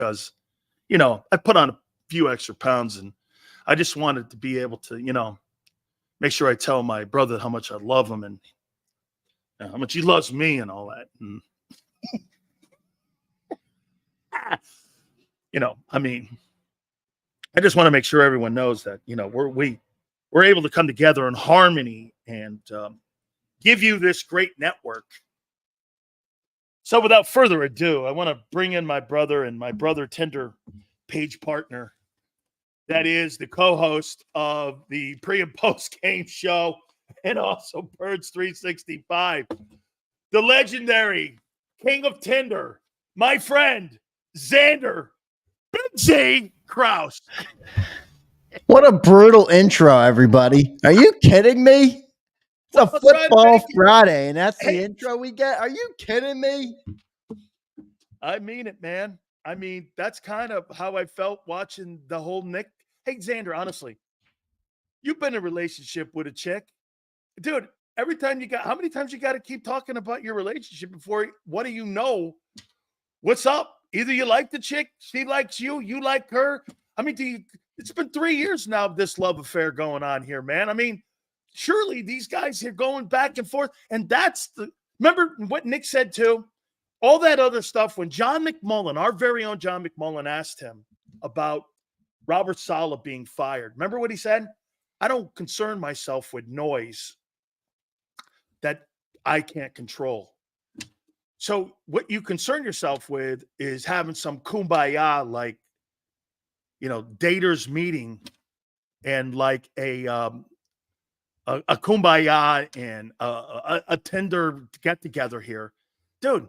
because, I put on a few extra pounds and I just wanted to be able to, make sure I tell my brother how much I love him and how much he loves me and all that. And, I just want to make sure everyone knows that, we're able to come together in harmony and give you this great network. So without further ado, I want to bring in my brother and my brother Tinder page partner. That is the co-host of the pre and post game show and also Birds 365. The legendary king of Tinder, my friend, Zander, Big J Krause. What a brutal intro, everybody. Are you kidding me? It's a football Friday, and that's the intro we get? Are you kidding me? I mean it, man. I mean, that's kind of how I felt watching the whole Nick. Hey, Zander, honestly, you've been in a relationship with a chick. Dude, every time how many times you got to keep talking about your relationship before, what do you know? What's up? Either you like the chick, she likes you, you like her. I mean, it's been 3 years now of this love affair going on here, man. I mean, surely these guys are going back and forth. And remember what Nick said too? All that other stuff when John McMullen, our very own John McMullen, asked him about Robert Saleh being fired. Remember what he said? I don't concern myself with noise that I can't control. So what you concern yourself with is having some kumbaya, like, daters meeting and like a kumbaya and a Tinder get together here. Dude,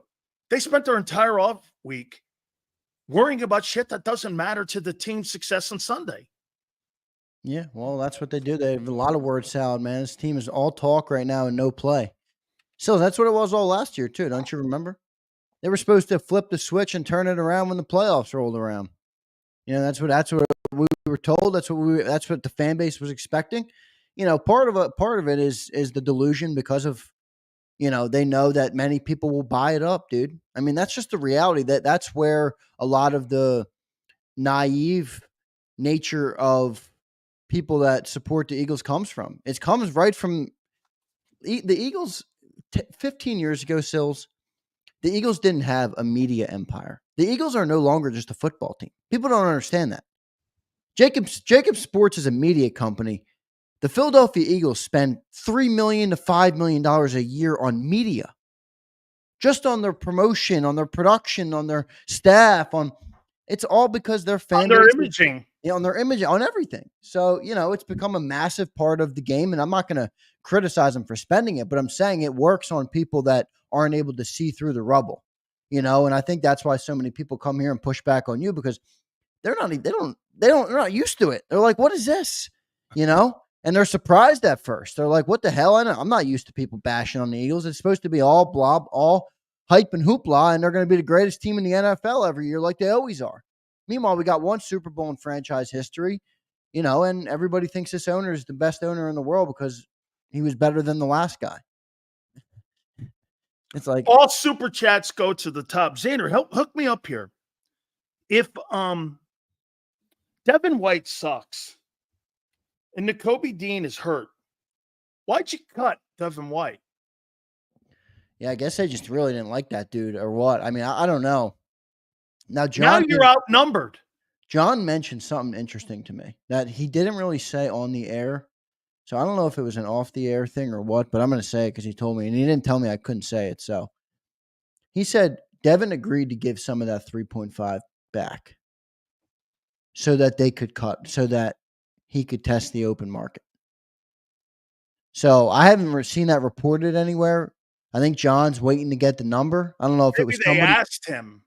they spent their entire off week worrying about shit that doesn't matter to the team's success on Sunday. Yeah, well, that's what they do. They have a lot of word salad, man. This team is all talk right now and no play. So that's what it was all last year, too. Don't you remember? They were supposed to flip the switch and turn it around when the playoffs rolled around. That's what we were told. That's what the fan base was expecting. Part of it is the delusion because of, they know that many people will buy it up, dude. I mean, that's just the reality. That's where a lot of the naive nature of people that support the Eagles comes from. It comes right from the Eagles 15 years ago, Silz. The Eagles didn't have a media empire. The Eagles are no longer just a football team. People don't understand that. JAKIB Sports is a media company. The Philadelphia Eagles spend $3 million to $5 million a year on media, just on their promotion, on their production, on their staff, it's all because their fan base, on their imaging, on everything. So, it's become a massive part of the game, and I'm not going to criticize them for spending it, but I'm saying it works on people that aren't able to see through the rubble, and I think that's why so many people come here and push back on you, because they're not used to it. They're like, what is this? And they're surprised at first. They're like, what the hell? I'm not used to people bashing on the Eagles. It's supposed to be all blob, all hype and hoopla, and they're going to be the greatest team in the NFL every year like they always are. Meanwhile, we got one Super Bowl in franchise history, and everybody thinks this owner is the best owner in the world because he was better than the last guy. It's like all super chats go to the top. Zander, hook me up here. If Devin White sucks and Nakobe Dean is hurt, why'd you cut Devin White? Yeah, I guess they just really didn't like that dude or what. I mean, I don't know. Now you're outnumbered. John mentioned something interesting to me that he didn't really say on the air. So I don't know if it was an off the air thing or what, but I'm going to say it because he told me, and he didn't tell me I couldn't say it. So he said Devin agreed to give some of that 3.5 back so that they could cut, so that he could test the open market. So I haven't seen that reported anywhere. I think John's waiting to get the number. I don't know if Maybe it was somebody asked him.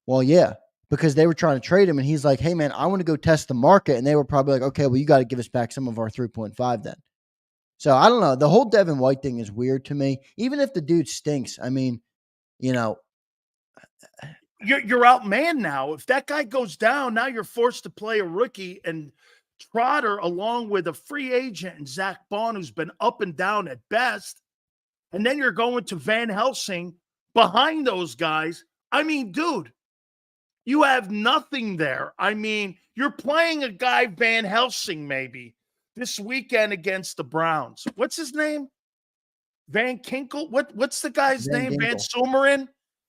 Well, yeah, because they were trying to trade him, and he's like, hey, man, I want to go test the market. And they were probably like, okay, well, you got to give us back some of our 3.5 then. So I don't know. The whole Devin White thing is weird to me. Even if the dude stinks, I mean, you're outmanned now. If that guy goes down, now you're forced to play a rookie and Trotter along with a free agent and Zach Bond, who's been up and down at best. And then you're going to Van Helsing behind those guys. I mean, dude, You have nothing there. I mean, you're playing a guy, Van Helsing, maybe, this weekend against the Browns. What's his name? Van Kinkel? What's the guy's Van name? Van Ginkel. Sumeren?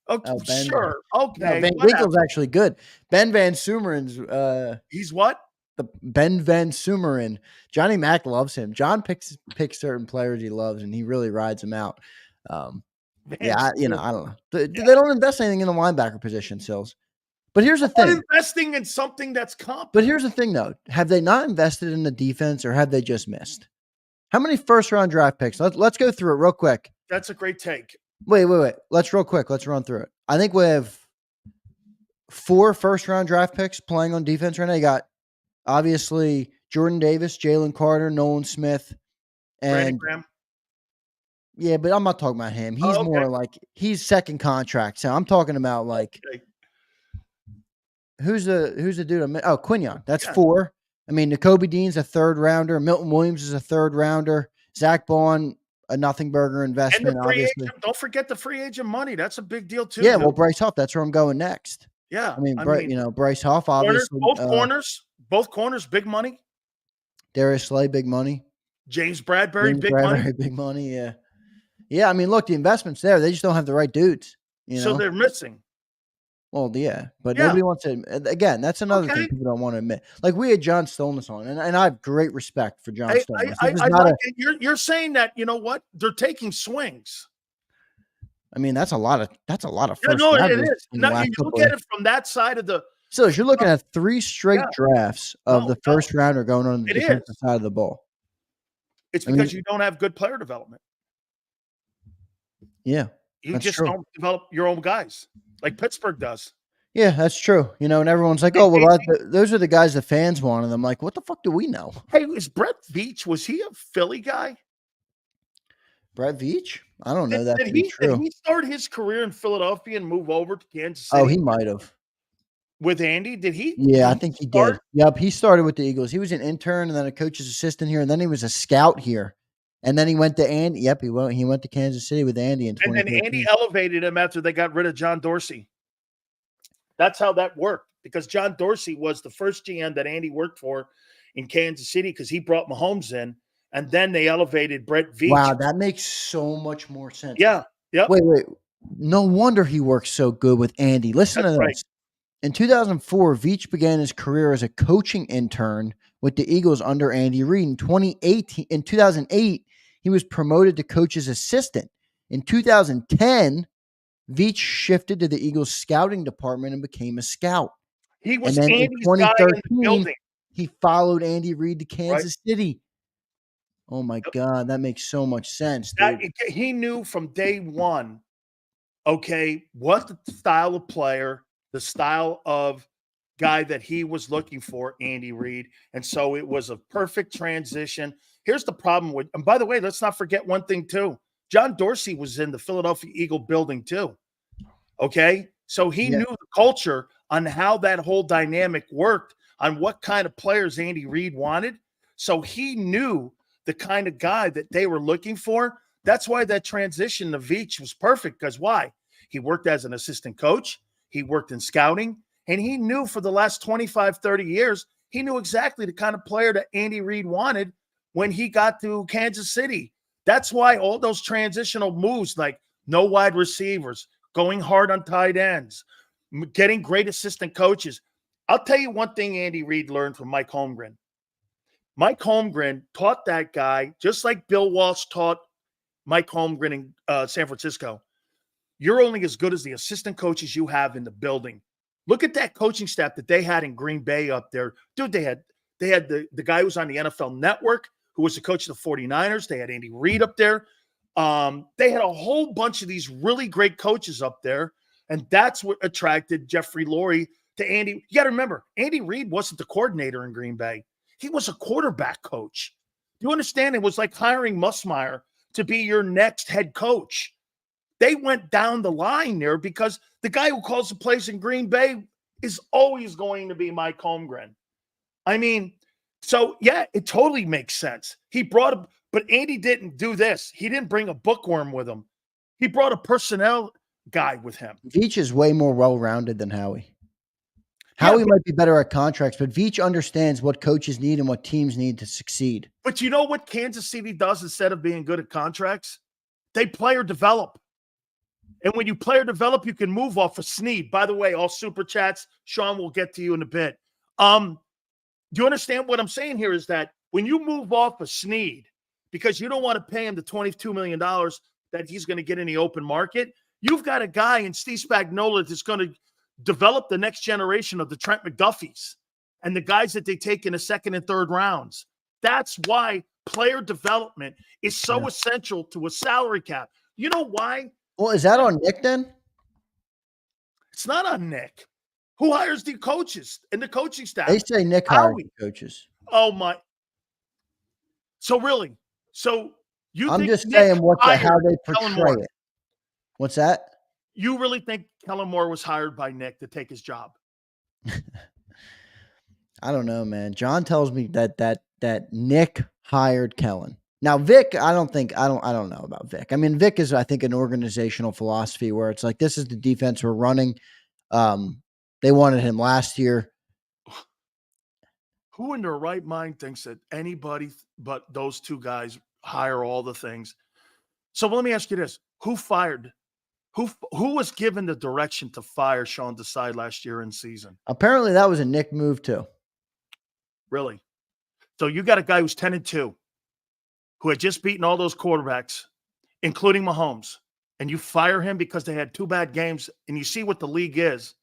Okay, Oh, Ben. sure. No, Okay, Van whatever. Ginkel's actually good. Ben Van Sumeren's He's what? the Ben Van Sumeren. Johnny Mack loves him. John picks certain players he loves, and he really rides them out. Yeah, I don't know. They don't invest anything in the linebacker position, Silz. But here's the thing. Investing in something that's competent. But here's the thing, though. Have they not invested in the defense, or have they just missed? How many first-round draft picks? Let's go through it real quick. That's a great take. Wait. Let's run through it. I think we have 4 first-round draft picks playing on defense right now. You got, obviously, Jordan Davis, Jalen Carter, Nolan Smith, Brandon and Graham. yeah, but I'm not talking about him. He's okay. more like he's second contract. So I'm talking about like who's the dude? Oh, Quinion. That's 4. I mean, Nakobe Dean's a 3rd rounder. Milton Williams is a 3rd rounder. Zach Bond, a nothing burger investment. And the free obviously, agent, don't forget the free agent money. That's a big deal too. Yeah, dude. well, Bryce Huff. That's where I'm going next. Yeah, I mean, Bryce Huff, obviously. Both corners, big money. Darius Slay, big money. James Bradbury, money. Big money. Yeah. Yeah, I mean, look, the investment's there. They just don't have the right dudes. So they're missing. Well, yeah, but nobody wants to. Again, that's another thing people don't want to admit. Like we had John Stolnis on, and I have great respect for John Stolnis. You're saying that they're taking swings. I mean, that's a lot of first. No, it is. Now, you look at it from that side of the. So you're looking at 3 straight drafts of the first rounder going on the defensive side of the ball. It's because you don't have good player development. Yeah, you just don't develop your own guys like Pittsburgh does. Yeah, that's true. And everyone's like, "Oh, well, those are the guys the fans wanted." I'm like, "What the fuck do we know?" Hey, is Brett Veach? Was he a Philly guy? Brett Veach? I don't know that to be true. Did he start his career in Philadelphia and move over to Kansas City? Oh, he might have. With Andy? Did he? Yeah, I think he did. Yep, he started with the Eagles. He was an intern and then a coach's assistant here, and then he was a scout here. And then he went to Andy. Yep, he went to Kansas City with Andy in 2015. And then Andy elevated him after they got rid of John Dorsey. That's how that worked, because John Dorsey was the first GM that Andy worked for in Kansas City because he brought Mahomes in, and then they elevated Brett Veach. Wow, that makes so much more sense. Yeah. Yep. Wait. No wonder he worked so good with Andy. Listen to this. Right. In 2004, Veach began his career as a coaching intern with the Eagles under Andy Reid. In 2008, he was promoted to coach's assistant. In 2010, Veach shifted to the Eagles scouting department and became a scout. He was and then Andy's in 2013, guy in the building. He followed Andy Reid to Kansas City. Oh my God, that makes so much sense. He knew from day one, what the style of player, the style of guy that he was looking for, Andy Reid. And so it was a perfect transition. Here's the problem with, and by the way, let's not forget one thing too. John Dorsey was in the Philadelphia Eagle building too. Okay. So he knew the culture on how that whole dynamic worked, on what kind of players Andy Reid wanted. So he knew the kind of guy that they were looking for. That's why that transition to Veach was perfect. Because why? He worked as an assistant coach. He worked in scouting. And he knew for the last 25, 30 years, he knew exactly the kind of player that Andy Reid wanted when he got to Kansas City. That's why all those transitional moves, like no wide receivers, going hard on tight ends, getting great assistant coaches. I'll tell you one thing Andy Reid learned from Mike Holmgren. Mike Holmgren taught that guy, just like Bill Walsh taught Mike Holmgren in San Francisco. You're only as good as the assistant coaches you have in the building. Look at that coaching staff that they had in Green Bay up there. Dude, they had the guy who was on the NFL Network, who was the coach of the 49ers. They had Andy Reid up there. They had a whole bunch of these really great coaches up there, and that's what attracted Jeffrey Lurie to Andy. You got to remember, Andy Reid wasn't the coordinator in Green Bay. He was a quarterback coach. You understand? It was like hiring Musmeyer to be your next head coach. They went down the line there because the guy who calls the plays in Green Bay is always going to be Mike Holmgren. I mean, so yeah, it totally makes sense. But Andy didn't do this. He didn't bring a bookworm with him. He brought a personnel guy with him. Veach is way more well-rounded than Howie. Howie might be better at contracts, but Veach understands what coaches need and what teams need to succeed. But you know what Kansas City does instead of being good at contracts? They player develop. And when you player develop, you can move off of Snead. By the way, all super chats, Sean will get to you in a bit. Do you understand what I'm saying here is that when you move off of Snead, because you don't want to pay him the $22 million that he's going to get in the open market, you've got a guy in Steve Spagnuolo that's going to develop the next generation of the Trent McDuffies and the guys that they take in the second and third rounds. That's why player development is so essential to a salary cap. You know why? Well, is that on Nick then? It's not on Nick. Who hires the coaches and the coaching staff? They say Nick hires the coaches. Oh, my. So, really? So, I'm just saying how they portray it. What's that? You really think Kellen Moore was hired by Nick to take his job? I don't know, man. John tells me that Nick hired Kellen. Now, Vic, I don't know about Vic. I mean, Vic is, I think, an organizational philosophy where it's like, this is the defense we're running. They wanted him last year. Who in their right mind thinks that anybody but those two guys hire all the things? So let me ask you this. Who was given the direction to fire Sean Desai last year in season? Apparently that was a Nick move too. Really? So you got a guy who's 10-2, who had just beaten all those quarterbacks, including Mahomes, and you fire him because they had 2 bad games, and you see what the league is,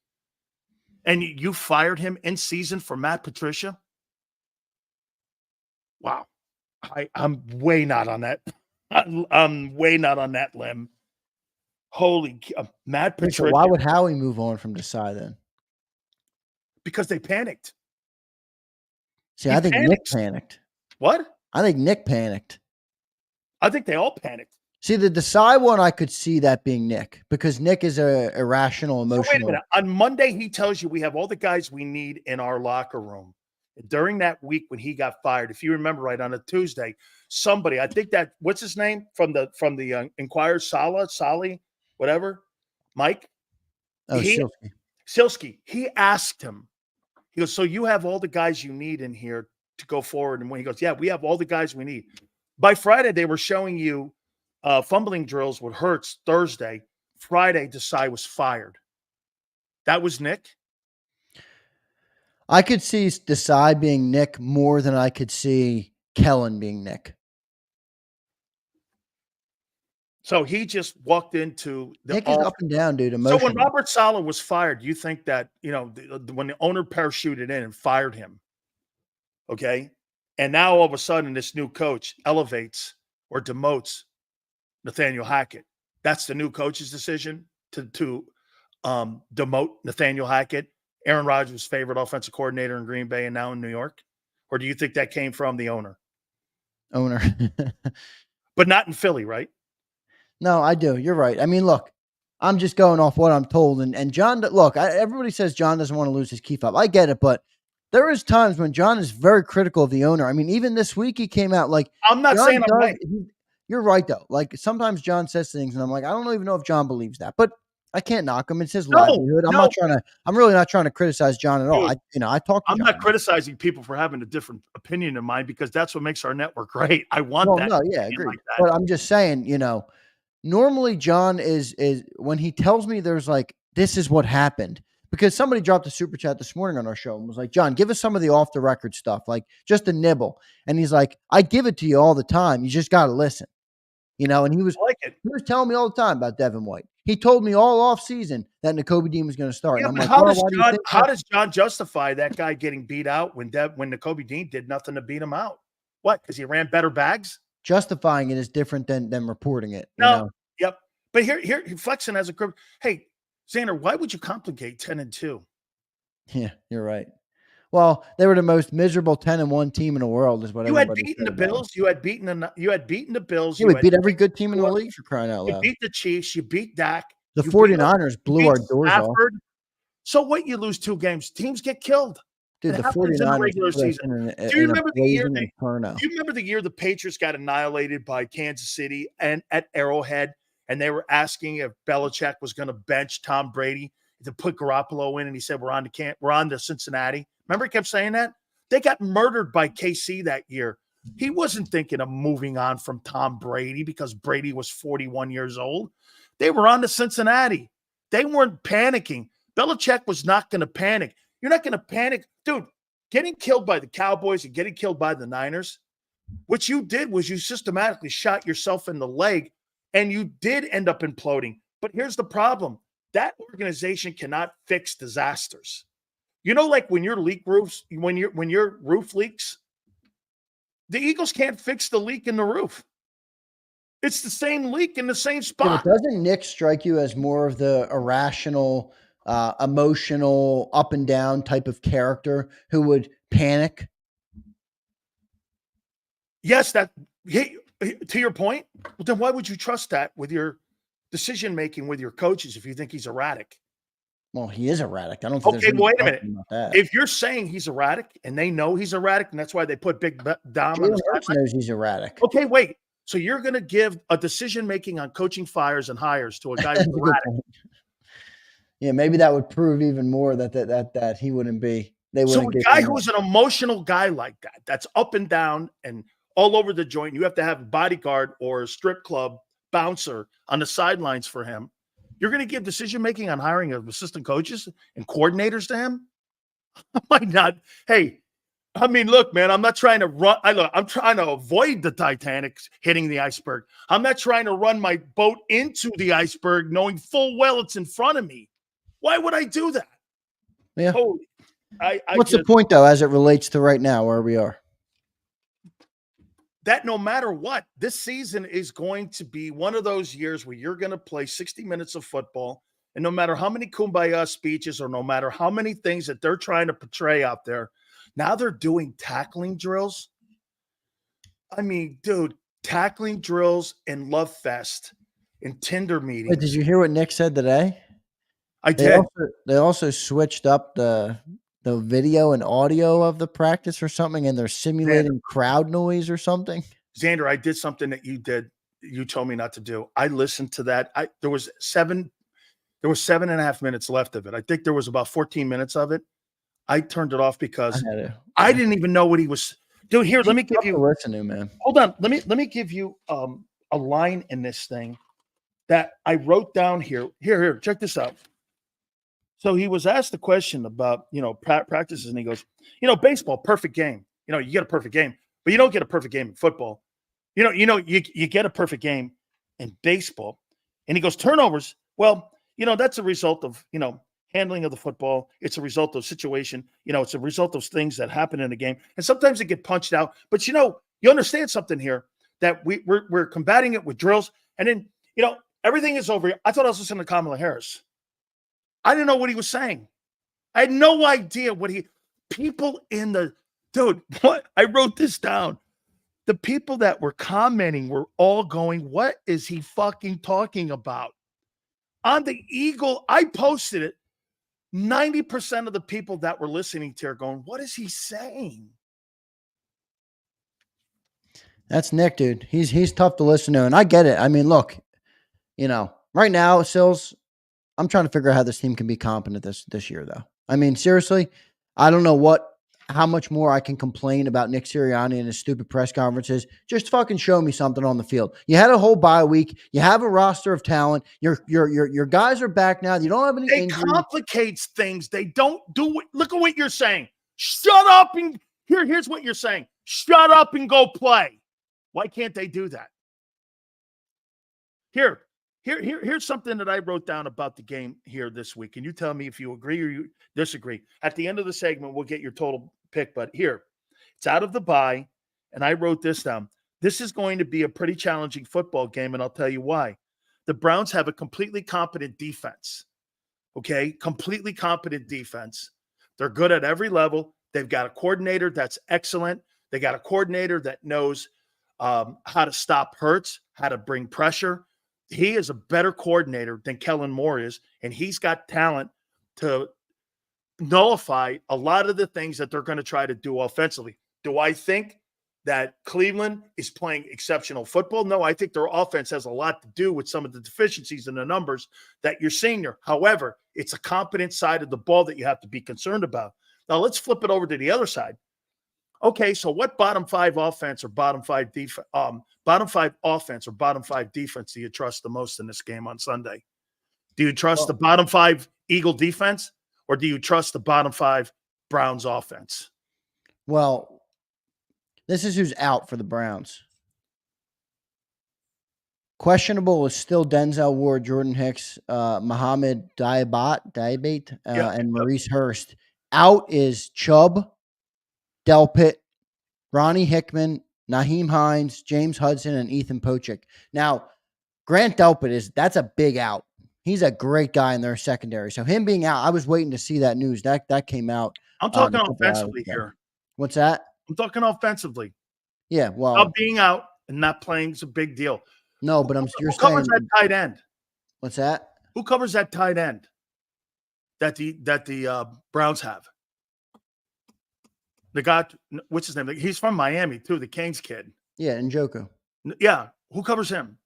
and you fired him in season for Matt Patricia? Wow. I'm way not on that. I'm way not on that limb. Holy Matt Patricia. So why would Howie move on from Desai then? Because they panicked. See, I think Nick panicked. What? I think Nick panicked. I think they all panicked. See, the Desai one, I could see that being Nick because Nick is a irrational, emotional. So wait a minute. On Monday, he tells you we have all the guys we need in our locker room. During that week when he got fired, if you remember right, on a Tuesday, somebody, I think that, what's his name from the Inquirer, Sally, whatever, Mike? Oh, Silsky. He asked him, he goes, so you have all the guys you need in here to go forward? And when he goes, yeah, we have all the guys we need. By Friday, they were showing you fumbling drills with Hurts. Thursday, Friday, Desai was fired. That was Nick? I could see Desai being Nick more than I could see Kellen being Nick. So he just walked into the Nick is up and down, dude. Emotional. So when Robert Saleh was fired, you think that, when the owner parachuted in and fired him, okay, and now all of a sudden this new coach elevates or demotes Nathaniel Hackett. That's the new coach's decision to demote Nathaniel Hackett, Aaron Rodgers' favorite offensive coordinator in Green Bay and now in New York? Or do you think that came from the owner? But not in Philly, right? No, I do. You're right. I mean, look, I'm just going off what I'm told. And John, look, everybody says John doesn't want to lose his key fob. I get it, but there is times when John is very critical of the owner. I mean, even this week he came out like, I'm not saying I'm right. You're right, though. Like, sometimes John says things, and I'm like, I don't even know if John believes that. But I can't knock him. It's his livelihood. I'm really not trying to criticize John at all. I talk to I'm John. not criticizing people for having a different opinion than mine because that's what makes our network great. I want that. No, yeah, I agree. Like but I'm just saying, normally John is when he tells me there's like, this is what happened. Because somebody dropped a super chat this morning on our show and was like, John, give us some of the off the record stuff, like just a nibble. And he's like, I give it to you all the time. You just got to listen. And he was telling me all the time about Devin White. He told me all off season that Nakobe Dean was going to start. Yeah, and I'm like, how does John justify that guy getting beat out when Nakobe Dean did nothing to beat him out? What? Because he ran better bags? Justifying it is different than reporting it. No. Yep. But here, flexing as a group. Hey, Zander, why would you complicate 10-2? Yeah, you're right. Well, they were the most miserable 10-1 team in the world, is what you had beaten the Bills. You had beaten the Bills. Yeah, we beat every good team in the league, for crying out loud. You beat the Chiefs. You beat Dak. The 49ers blew our doors off. So what? You lose 2 games. Teams get killed. Dude, the 49ers regular season. Do you remember the year the Patriots got annihilated by Kansas City and at Arrowhead, and they were asking if Belichick was going to bench Tom Brady? to put Garoppolo in, and he said, we're on to Cincinnati. Remember he kept saying that? They got murdered by KC that year. He wasn't thinking of moving on from Tom Brady because Brady was 41 years old. They were on to Cincinnati. They weren't panicking. Belichick was not going to panic. You're not going to panic. Dude, getting killed by the Cowboys and getting killed by the Niners, what you did was you systematically shot yourself in the leg, and you did end up imploding. But here's the problem. That organization cannot fix disasters. You know, like when your roof leaks, the Eagles can't fix the leak in the roof. It's the same leak in the same spot. But doesn't Nick strike you as more of the irrational, emotional, up and down type of character who would panic? Yes, to your point. But then why would you trust that with your decision making with your coaches if you think he's erratic? Well, he is erratic. I don't think. Okay, wait a minute. If you're saying he's erratic and they know he's erratic, and that's why they put Big Dom on the sideline, knows he's erratic. Okay, wait. So you're going to give a decision making on coaching fires and hires to a guy who's erratic? Yeah, maybe that would prove even more that he wouldn't be. So a guy who's an emotional guy like that, that's up and down and all over the joint, you have to have a bodyguard or a strip club bouncer on the sidelines for him. You're going to give decision-making on hiring of assistant coaches and coordinators to him? I might not. Hey, I mean, look, man, I'm not trying to run. I'm trying to avoid the Titanic hitting the iceberg. I'm not trying to run my boat into the iceberg knowing full well it's in front of me. Why would I do that? Yeah. Holy, What's the point, though, as it relates to right now where we are? That no matter what, this season is going to be one of those years where you're going to play 60 minutes of football, and no matter how many kumbaya speeches or no matter how many things that they're trying to portray out there, now they're doing tackling drills. I mean, dude, tackling drills and Love Fest and Tinder meetings. Wait, did you hear what Nick said today? I did. They also switched up the video and audio of the practice or something, and they're simulating crowd noise or something. Zander, I did something that you told me not to do. I listened to that. There was 7.5 minutes left of it. I think there was about 14 minutes of it. I turned it off because I didn't even know what he was doing. Here, let me give you listening, man. Hold on. Let me give you a line in this thing that I wrote down here. Here, check this out. So he was asked the question about, practices, and he goes, baseball, perfect game. You get a perfect game, but you don't get a perfect game in football. You get a perfect game in baseball. And he goes, turnovers. Well, that's a result of, handling of the football. It's a result of situation. It's a result of things that happen in a game. And sometimes they get punched out. But, you understand something here, that we're combating it with drills. And then, everything is over. I thought I was listening to Kamala Harris. I didn't know what he was saying. I had no idea people in the, dude, what? I wrote this down. The people that were commenting were all going, what is he fucking talking about? On the Eagle, I posted it. 90% of the people that were listening to are going, what is he saying? That's Nick, dude. He's tough to listen to, and I get it. I mean, look, right now, Silz, I'm trying to figure out how this team can be competent this year, though. I mean, seriously, I don't know how much more I can complain about Nick Sirianni and his stupid press conferences. Just fucking show me something on the field. You had a whole bye week. You have a roster of talent. Your guys are back now. You don't have any injuries. It complicates things. They don't do it. Look at what you're saying. Shut up and here's what you're saying. Shut up and go play. Why can't they do that? Here's something that I wrote down about the game here this week. And you tell me if you agree or you disagree. At the end of the segment, we'll get your total pick. But here, it's out of the bye. And I wrote this down. This is going to be a pretty challenging football game. And I'll tell you why. The Browns have a completely competent defense. Okay? Completely competent defense. They're good at every level. They've got a coordinator that's excellent. They got a coordinator that knows how to stop Hurts, how to bring pressure. He is a better coordinator than Kellen Moore is, and he's got talent to nullify a lot of the things that they're going to try to do offensively. Do I think that Cleveland is playing exceptional football? No, I think their offense has a lot to do with some of the deficiencies in the numbers that you're seeing there. However, It's a competent side of the ball that you have to be concerned about. Now let's flip it over to the other side. Okay, so what bottom five offense or bottom five offense or bottom five defense do you trust the most in this game on Sunday? Do you trust the bottom five Eagle defense, or do you trust the bottom five Browns offense? Well, this is who's out for the Browns. Questionable is still Denzel Ward, Jordan Hicks, Mohamed Diabate, and Maurice Hurst. Out is Chubb, Delpit, Ronnie Hickman, Naheem Hines, James Hudson, and Ethan Pochik. Now, Grant Delpit that's a big out. He's a great guy in their secondary. So him being out, I was waiting to see that news. That came out. I'm talking offensively here. What's that? I'm talking offensively. Yeah, well, Chubb being out and not playing is a big deal. No, but you're saying, covers that tight end? What's that? Who covers that tight end that the Browns have? The guy, what's his name? He's from Miami too. The Canes kid. Yeah, Njoku. Yeah, who covers him?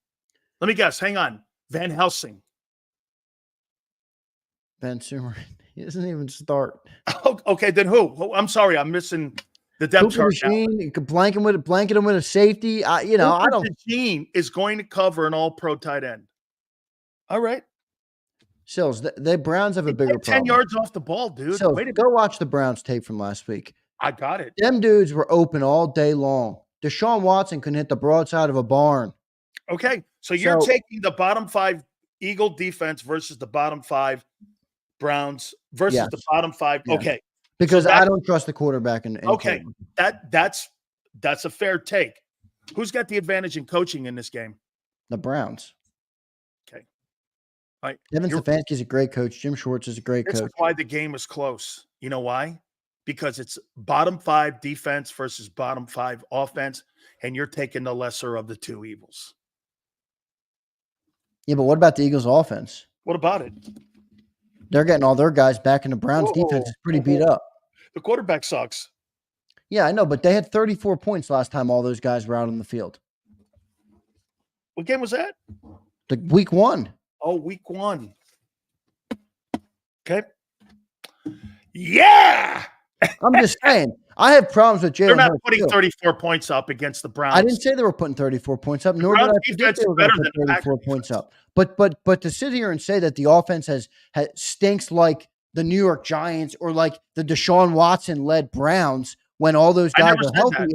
Let me guess. Hang on, Van Helsing. Van Sumer. He doesn't even start. Okay, then who? I'm sorry, I'm missing the depth chart. You could blanket him with a safety. I don't. Gene is going to cover an all-pro tight end. All right. Silz, the Browns have a bigger problem. 10 yards off the ball, dude. Silz, go watch the Browns tape from last week. I got it. Them dudes were open all day long. Deshaun Watson couldn't hit the broadside of a barn. Okay, so you're taking the bottom five Eagle defense versus the bottom five Browns versus the bottom five. Yeah. Okay. Because I don't trust the quarterback. Okay, that's a fair take. Who's got the advantage in coaching in this game? The Browns. Okay. All right. Kevin Stefanski is a great coach. Jim Schwartz is a great coach. That's why the game is close. You know why? Because it's bottom five defense versus bottom five offense, and you're taking the lesser of the two evils. Yeah, but what about the Eagles' offense? What about it? They're getting all their guys back, and the Browns' defense is pretty beat up. The quarterback sucks. Yeah, I know, but they had 34 points last time all those guys were out on the field. What game was that? Week 1. Oh, week 1. Okay. Yeah! I'm just saying. I have problems with Jalen. They're not putting 34 points up against the Browns. I didn't say they were putting 34 points up, nor did I predict they were going to put 34 points up. But to sit here and say that the offense has stinks like the New York Giants or like the Deshaun Watson led Browns when all those guys are healthy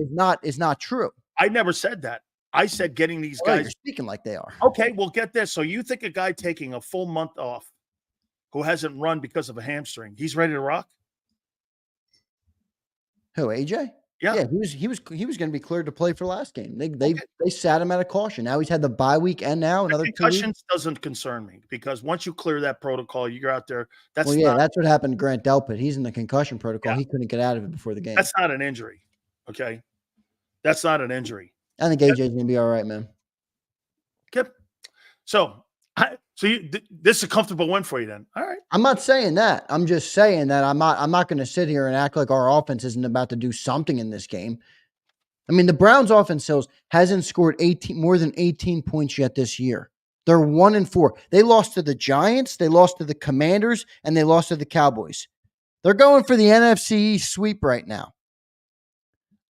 is not true. I never said that. I said getting these guys. You're speaking like they are. Okay, well, get this. So you think a guy taking a full month off who hasn't run because of a hamstring, he's ready to rock? Who, AJ? Yeah, he was going to be cleared to play for last game. They sat him out of caution. Now he's had the bye week and now another 2 weeks. Concussions doesn't concern me because once you clear that protocol, you're out there. That's what happened to Grant Delpit. He's in the concussion protocol. Yeah. He couldn't get out of it before the game. That's not an injury. Okay, that's not an injury. I think AJ's going to be all right, man. Okay, so this is a comfortable win for you then. All right. I'm not saying that. I'm just saying that I'm not going to sit here and act like our offense isn't about to do something in this game. I mean, the Browns offense hasn't scored more than 18 points yet this year. They're 1-4. They lost to the Giants, they lost to the Commanders, and they lost to the Cowboys. They're going for the NFC sweep right now.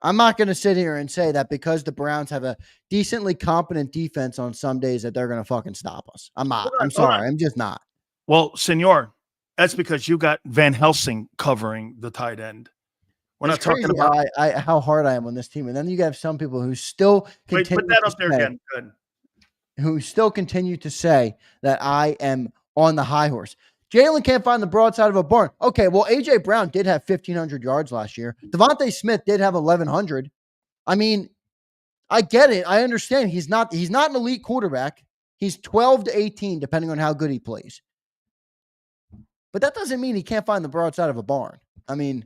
I'm not going to sit here and say that because the Browns have a decently competent defense on some days that they're going to fucking stop us. I'm not. I'm sorry. I'm just not. Well, Senor, that's because you got Van Helsing covering the tight end. We're not talking about how hard I am on this team. And then you have some people who still continue put that up there again. Good. Who still continue to say that I am on the high horse. Jalen can't find the broadside of a barn. Okay, well, A.J. Brown did have 1,500 yards last year. Devontae Smith did have 1,100. I mean, I get it. I understand. He's not an elite quarterback. He's 12 to 18, depending on how good he plays. But that doesn't mean he can't find the broadside of a barn. I mean,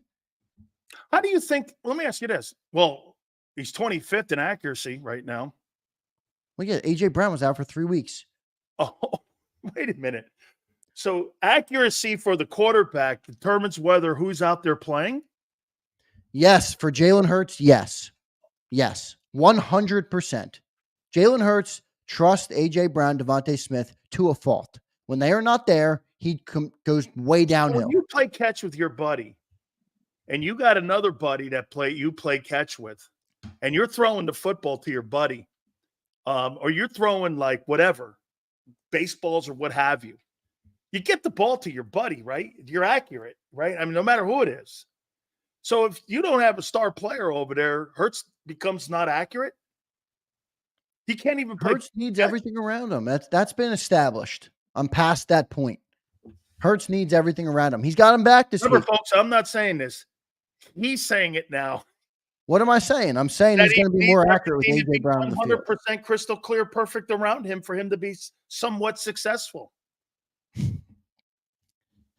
how do you think? Let me ask you this. Well, he's 25th in accuracy right now. Well, yeah, A.J. Brown was out for 3 weeks. Oh, wait a minute. So accuracy for the quarterback determines who's out there playing? Yes. For Jalen Hurts, yes. Yes. 100%. Jalen Hurts trusts A.J. Brown, Devontae Smith to a fault. When they are not there, he goes way So downhill. when you play catch with your buddy, and you got another buddy that you play catch with, and you're throwing the football to your buddy, or you're throwing like whatever, baseballs or what have you, you get the ball to your buddy, right? You're accurate, right? I mean, no matter who it is. So if you don't have a star player over there, Hurts becomes not accurate. He can't even play. Hurts needs everything around him. That's been established. I'm past that point. Hurts needs everything around him. He's got him back this Remember, week. folks, I'm not saying this. He's saying it now. What am I saying? I'm saying he's going to be more accurate with A.J. Brown in the field. 100% crystal clear, perfect around him for him to be somewhat successful.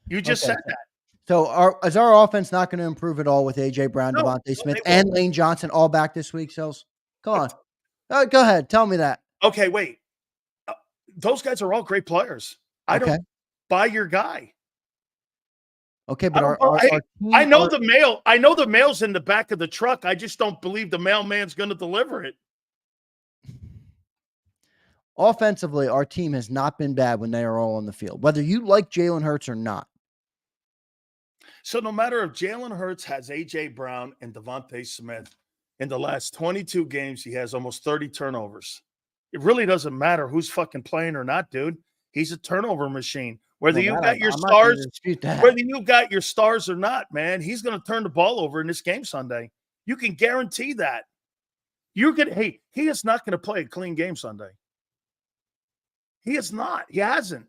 You just said that. So is our offense not going to improve at all with A.J. Brown, No, Devontae Smith, and Lane Johnson all back this week, Silz? Come on. Go ahead. Tell me that. Okay, wait. Those guys are all great players. I don't buy your guy. Okay, but I know the mail. I know the mail's in the back of the truck. I just don't believe the mailman's going to deliver it. Offensively, our team has not been bad when they are all on the field, whether you like Jalen Hurts or not. So no matter if Jalen Hurts has A.J. Brown and Devontae Smith, in the last 22 games, he has almost 30 turnovers. It really doesn't matter who's fucking playing or not, dude. He's a turnover machine. Whether you got your stars, whether you got your stars or not, man, he's going to turn the ball over in this game Sunday. You can guarantee that. He is not going to play a clean game Sunday. He is not. He hasn't.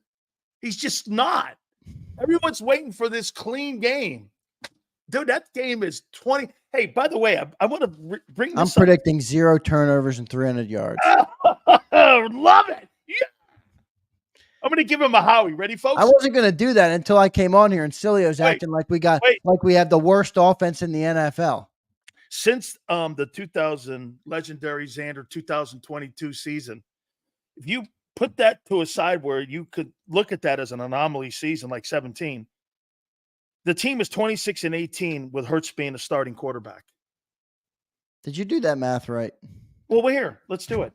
He's just not. Everyone's waiting for this clean game. Dude, that game is 20. Hey, by the way, I want to bring this I'm predicting 0 turnovers and 300 yards. Love it. Yeah. I'm going to give him a Howie. Ready, folks? I wasn't going to do that until I came on here and Cilio's acting like we have the worst offense in the NFL. Since the 2000 legendary Zander 2022 season, if you put that to a side where you could look at that as an anomaly season like 17, the team is 26-18 with Hurts being the starting quarterback. Did you do that math right? Well, we're here. Let's do it.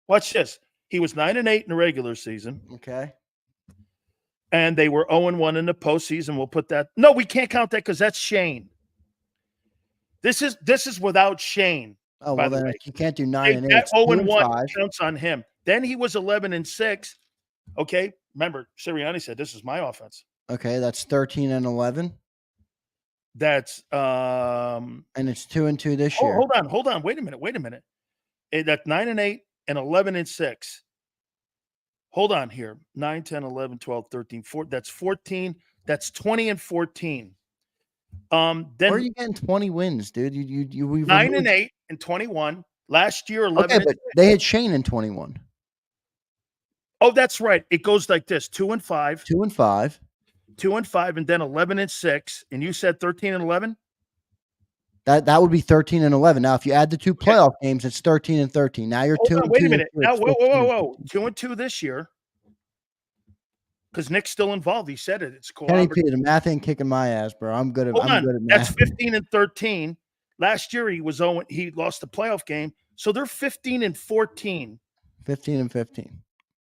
Watch this. He was 9-8 in the regular season. Okay. And they were 0-1 in the postseason. We'll put that. No, we can't count that because that's Shane. This is without Shane. Oh, well, then you can't do 9-8. That 0-1 counts on him. Then he was 11-6. Okay. Remember, Sirianni said, this is my offense. Okay, that's 13-11. That's and it's 2-2 this year. Hold on. Wait a minute. That's 9-8 and 11-6. Hold on here. 9, 10, 11, 12, 13, 14. That's 14. That's 20-14. Then where are you getting 20 wins, dude? You 9-8 and 21. Last year, 11. Okay, but they had Shane in 21. Oh, that's right. It goes like this: 2-5, 2-5, 2-5, and then 11-6. And you said 13-11. That would be 13-11. Now, if you add the 2 playoff games, it's 13-13. Now you're 2-2. Wait a minute. Now, whoa. 2-2 this year. Because Nick's still involved. He said it. It's cool. Kenny P, the math ain't kicking my ass, bro. I'm good at math. That's 15-13. Last year he lost the playoff game. So they're 15-14. 15-15.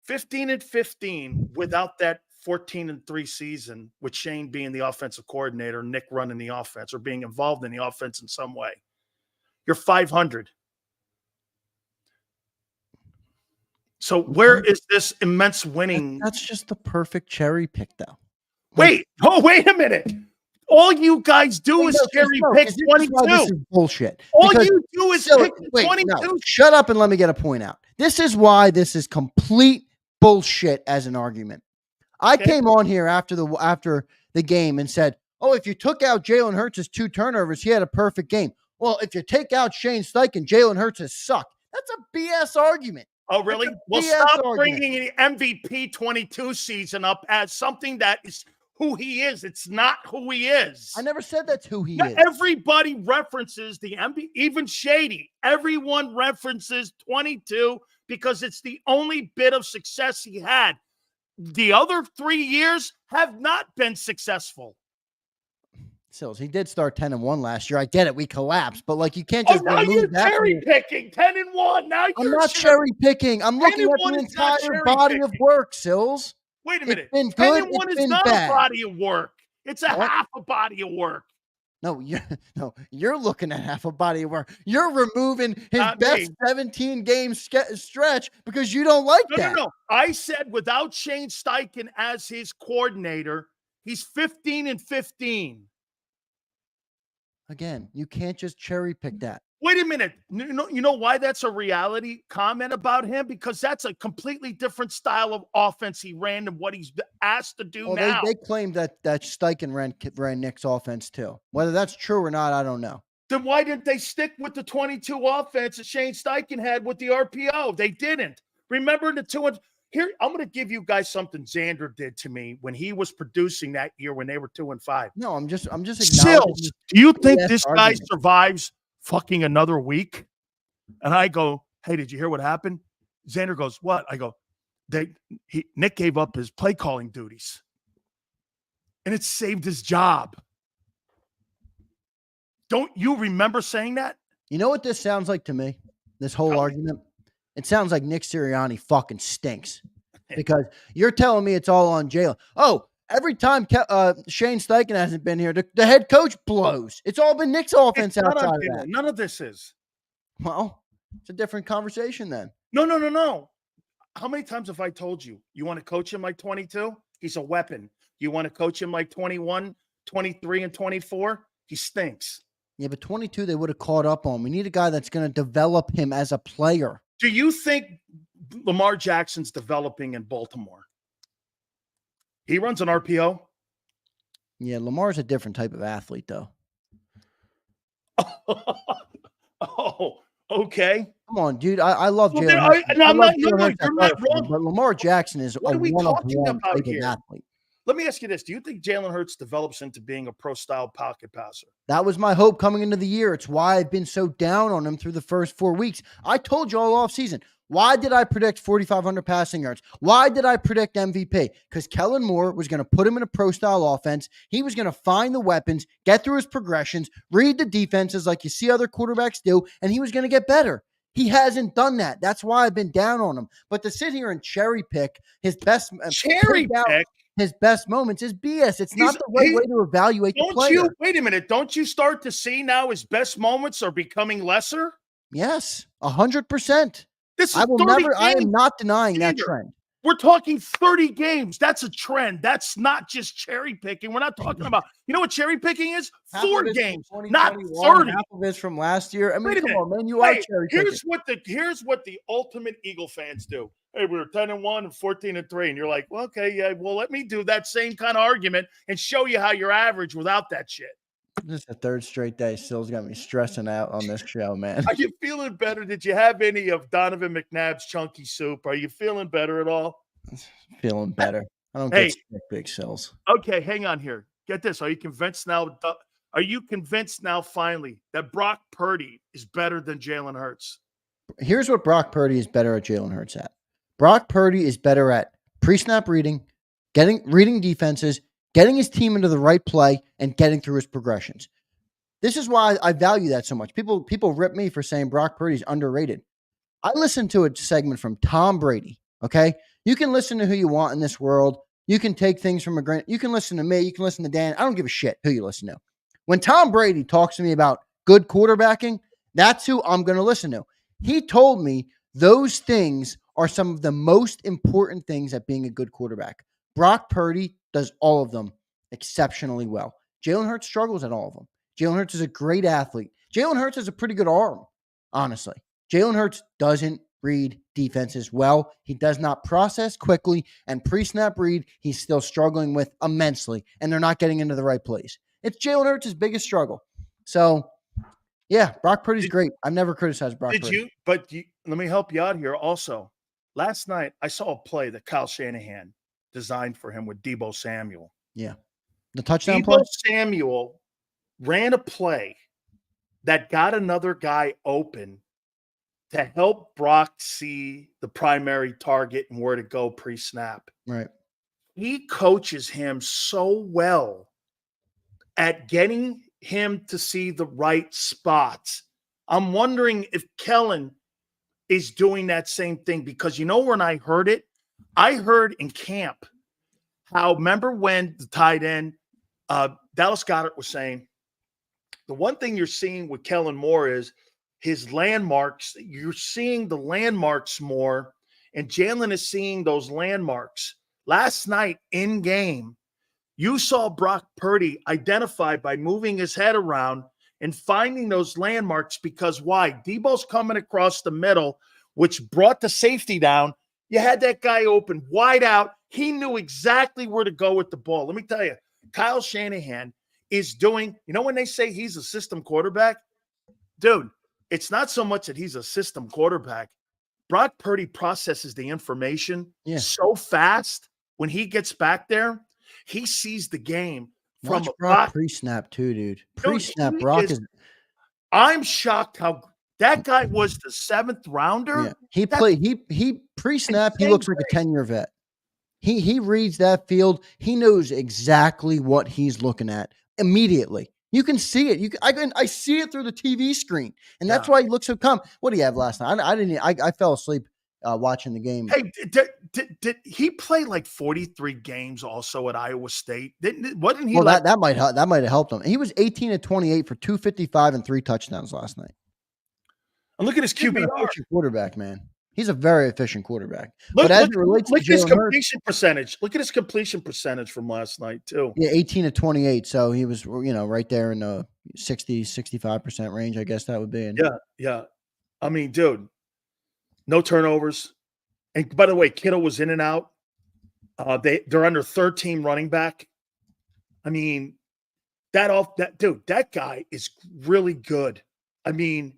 15-15 without that 14-3 season with Shane being the offensive coordinator, Nick running the offense or being involved in the offense in some way. You're 500. So where is this immense winning? That's just the perfect cherry pick, though. Wait a minute. All you guys do is cherry pick 22. This is bullshit. All you do is pick 22. No, shut up and let me get a point out. This is why this is complete bullshit as an argument. I came on here after the game and said, oh, if you took out Jalen Hurts' 2 turnovers, he had a perfect game. Well, if you take out Shane Steichen, Jalen Hurts has sucked. That's a BS argument. Oh, really? Well, stop bringing the MVP 22 season up as something that is who he is. It's not who he is. I never said that's who he is. Everybody references the MVP, even Shady. Everyone references 22 because it's the only bit of success he had. The other 3 years have not been successful. Silz, he did start 10-1 last year. I get it. We collapsed, but you can't just now you're cherry picking 10-1. Now I'm not cherry picking. I'm looking at the entire body of work, Silz. Wait a It's minute. been 10 good. and It's 1 is been not a bad. body of work. It's a What? half a body of work. No, you're looking at half a body of work. You're removing his Not best me. 17 game stretch because you don't like that. No. I said without Shane Steichen as his coordinator, he's 15 and 15. Again, you can't just cherry pick that. Wait a minute. You know why that's a reality comment about him? Because that's a completely different style of offense he ran than what he's asked to do Well, now. they claimed that Steichen ran Nick's offense too. Whether that's true or not, I don't know. Then why didn't they stick with the 22 offense that Shane Steichen had with the RPO? They didn't. Remember the 2 and here, I'm going to give you guys something Zander did to me when he was producing that year when they were 2 and 5. No, I'm just Silz, do you think this guy argument. survives fucking another week? And I go, hey, did you hear what happened? Zander goes, what? I go, Nick gave up his play calling duties. And it saved his job. Don't you remember saying that? You know what this sounds like to me? This whole argument? It sounds like Nick Sirianni fucking stinks. Because you're telling me it's all on Jalen. Oh, every time Shane Steichen hasn't been here, the head coach blows. It's all been Nick's offense outside of that. None of this is. Well, it's a different conversation then. No. How many times have I told you, you want to coach him like 22? He's a weapon. You want to coach him like 21, 23, and 24? He stinks. Yeah, but 22, they would have caught up on. We need a guy that's going to develop him as a player. Do you think Lamar Jackson's developing in Baltimore? He runs an RPO. Yeah, Lamar's a different type of athlete, though. Oh, okay. Come on, dude. I love Well, Jalen. you're not wrong. But Lamar Jackson is What a are we talking one-of-one about type here? of athlete. Let me ask you this. Do you think Jalen Hurts develops into being a pro-style pocket passer? That was my hope coming into the year. It's why I've been so down on him through the first 4 weeks. I told you all offseason. Why did I predict 4,500 passing yards? Why did I predict MVP? Because Kellen Moore was going to put him in a pro-style offense. He was going to find the weapons, get through his progressions, read the defenses like you see other quarterbacks do, and he was going to get better. He hasn't done that. That's why I've been down on him. But to sit here and cherry pick his best his best moments is BS. It's not the right way to evaluate the player. Wait a minute. Don't you start to see now his best moments are becoming lesser? Yes, 100%. This is I am not denying that trend. We're talking 30 games. That's a trend. That's not just cherry picking. We're not talking about, you know what cherry picking is? 4 games, not 30. Half of it's from last year. I mean, come on, man. You are cherry picking. Here's what the ultimate Eagle fans do. Hey, we were 10-1 and 14-3. And you're like, well, okay, yeah, well, let me do that same kind of argument and show you how you're average without that shit. This is the third straight day. Still's got me stressing out on this show, man. Are you feeling better? Did you have any of Donovan McNabb's chunky soup? Are you feeling better at all? Feeling better. I don't get sick, big Silz. Okay, hang on here. Get this. Are you convinced now? Are you convinced now finally that Brock Purdy is better than Jalen Hurts? Here's what Brock Purdy is better at Jalen Hurts at. Brock Purdy is better at pre-snap reading, reading defenses, getting his team into the right play, and getting through his progressions. This is why I value that so much. People rip me for saying Brock Purdy's underrated. I listened to a segment from Tom Brady, okay? You can listen to who you want in this world. You can take things from a grain. You can listen to me. You can listen to Dan. I don't give a shit who you listen to. When Tom Brady talks to me about good quarterbacking, that's who I'm going to listen to. He told me those things are some of the most important things at being a good quarterback. Brock Purdy does all of them exceptionally well. Jalen Hurts struggles at all of them. Jalen Hurts is a great athlete. Jalen Hurts has a pretty good arm, honestly. Jalen Hurts doesn't read defenses well. He does not process quickly, and pre-snap read, he's still struggling with immensely, and they're not getting into the right place. It's Jalen Hurts' biggest struggle. So, yeah, Brock Purdy's great. I've never criticized Brock Purdy. Let me help you out here also. Last night, I saw a play that Kyle Shanahan designed for him with Deebo Samuel. Yeah. The touchdown play? Deebo Samuel ran a play that got another guy open to help Brock see the primary target and where to go pre-snap. Right. He coaches him so well at getting him to see the right spots. I'm wondering if Kellen is doing that same thing because, you know, when I heard it in camp, how, remember when the tight end, Dallas Goedert was saying, the one thing you're seeing with Kellen Moore is his landmarks. You're seeing the landmarks more, and Jalen is seeing those landmarks. Last night in game, you saw Brock Purdy identified by moving his head around and finding those landmarks because why? Debo's coming across the middle, which brought the safety down. You had that guy open wide out. He knew exactly where to go with the ball. Let me tell you, Kyle Shanahan is doing, when they say he's a system quarterback, dude, it's not so much that he's a system quarterback. Brock Purdy processes the information so fast when he gets back there. He sees the game from a Brock pre-snap too, dude. Pre-snap, Brock is. I'm shocked how that guy was the 7th rounder. Yeah. He played. He pre-snap. He looks like a 10-year vet. He reads that field. He knows exactly what he's looking at immediately. You can see it. I see it through the TV screen, and that's why he looks so calm. What do you have last night? I fell asleep watching the game. Hey, did he play like 43 games also at Iowa State? Wasn't he? Well, that might have helped him. He was 18 of 28 for 255 and 3 touchdowns last night. And look at his QBR. Efficient quarterback, man. He's a very efficient quarterback. Look at his completion percentage. Look at his completion percentage from last night too. Yeah, 18 of 28. So he was, right there in the 65% range. I guess that would be. Yeah. I mean, dude, no turnovers. And by the way, Kittle was in and out. They're under 13 running back. I mean, that guy is really good. I mean,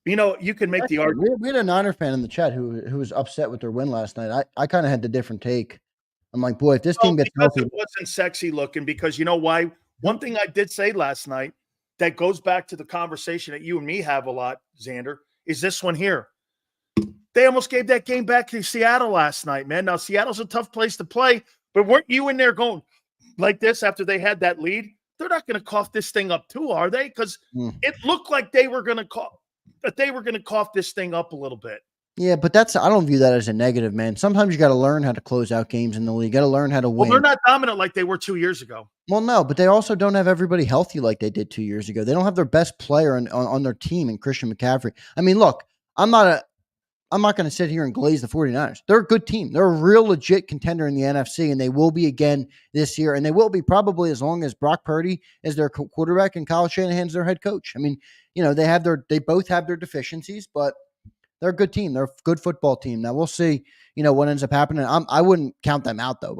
you can make the argument. We had a Niner fan in the chat who was upset with their win last night. I kind of had the different take. I'm like, boy, if this team gets healthy. It wasn't sexy looking because you know why? One thing I did say last night that goes back to the conversation that you and me have a lot, Zander, is this one here. They almost gave that game back to Seattle last night, man. Now, Seattle's a tough place to play, but weren't you in there going like this after they had that lead? They're not going to cough this thing up too, are they? Because it looked like they were going to cough this thing up a little bit. Yeah, but I don't view that as a negative, man. Sometimes you got to learn how to close out games in the league. You got to learn how to win. Well, they're not dominant like they were 2 years ago. Well, no, but they also don't have everybody healthy like they did 2 years ago. They don't have their best player on their team in Christian McCaffrey. I mean, look, I'm not going to sit here and glaze the 49ers. They're a good team. They're a real legit contender in the NFC, and they will be again this year. And they will be probably as long as Brock Purdy is their quarterback and Kyle Shanahan's their head coach. I mean, they both have their deficiencies, but they're a good team. They're a good football team. Now we'll see, what ends up happening. I wouldn't count them out though.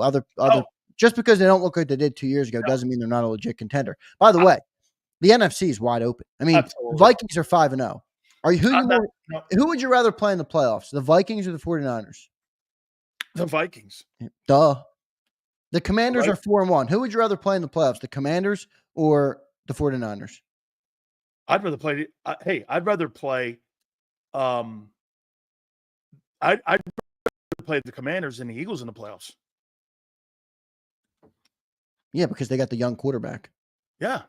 Just because they don't look like they did 2 years ago doesn't mean they're not a legit contender. By the way, the NFC is wide open. I mean, the Vikings are 5-0. Who would you rather play in the playoffs, the Vikings or the 49ers? The Vikings. Duh. The Commanders are 4-1. Who would you rather play in the playoffs, the Commanders or the 49ers? I'd rather play. I'd rather play. I'd rather play the Commanders and the Eagles in the playoffs. Yeah, because they got the young quarterback. Yeah.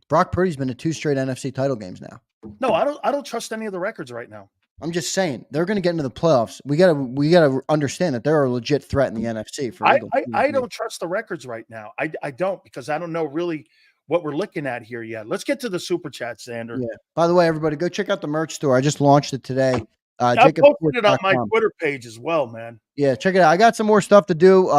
Brock Purdy's been to 2 straight NFC title games now. No, I don't trust any of the records right now. I'm just saying they're going to get into the playoffs. We gotta understand that they're a legit threat in the NFC. I don't trust the records right now. I don't because I don't know really what we're looking at here yet. Let's get to the super chat, Zander. Yeah. By the way, everybody, go check out the merch store. I just launched it today. I posted it on my Twitter page as well, man. Yeah, check it out. I got some more stuff to do.